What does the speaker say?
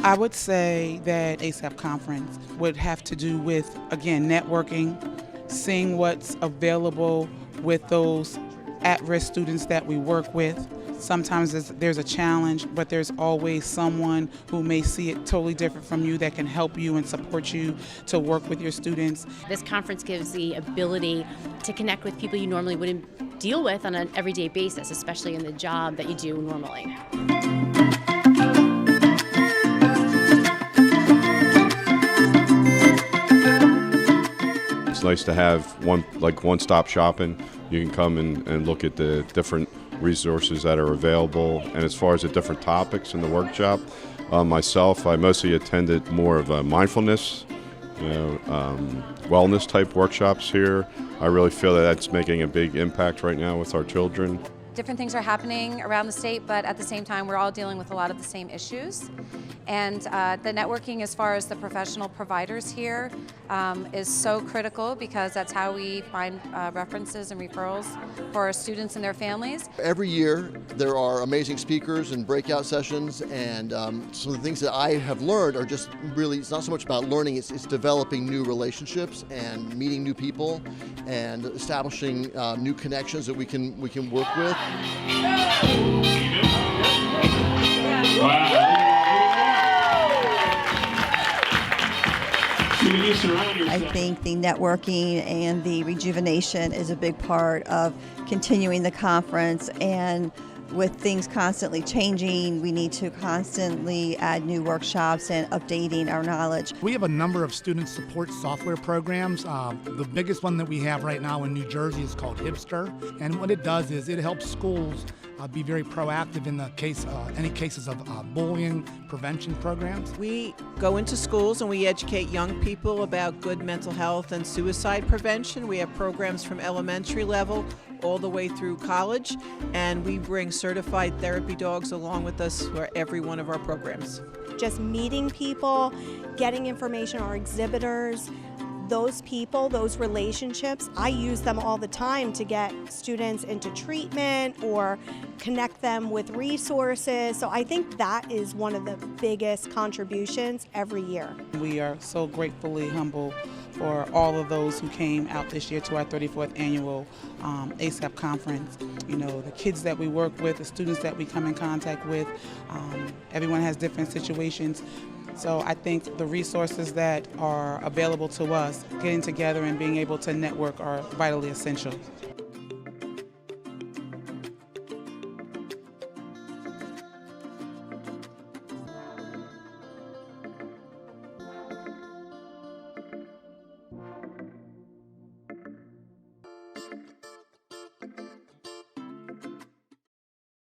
I would say that ASAP conference would have to do with, again, networking, seeing what's available with those at-risk students that we work with. Sometimes there's a challenge, but there's always someone who may see it totally different from you that can help you and support you to work with your students. This conference gives the ability to connect with people you normally wouldn't deal with on an everyday basis, especially in the job that you do normally. It's nice to have one-stop shopping. You can come and look at the different resources that are available. And as far as the different topics in the workshop, myself, I mostly attended more of a mindfulness, wellness type workshops here. I really feel that that's making a big impact right now with our children. Different things are happening around the state, but at the same time, we're all dealing with a lot of the same issues. And the networking as far as the professional providers here is so critical because that's how we find references and referrals for our students and their families. Every year there are amazing speakers and breakout sessions, and some of the things that I have learned are just really, it's not so much about learning, it's developing new relationships and meeting new people and establishing new connections that we can work with. I think the networking and the rejuvenation is a big part of continuing the conference, and with things constantly changing, we need to constantly add new workshops and updating our knowledge. We have a number of student support software programs. The biggest one that we have right now in New Jersey is called Hipster, and what it does is it helps schools be very proactive in the case any cases of bullying prevention programs. We go into schools and we educate young people about good mental health and suicide prevention. We have programs from elementary level all the way through college, and we bring certified therapy dogs along with us for every one of our programs. Just meeting people, getting information, our exhibitors, those people, those relationships, I use them all the time to get students into treatment or connect them with resources. So I think that is one of the biggest contributions every year. We are so gratefully humble for all of those who came out this year to our 34th annual ASAP conference. You know, the kids that we work with, the students that we come in contact with, everyone has different situations. So I think the resources that are available to us, getting together and being able to network, are vitally essential.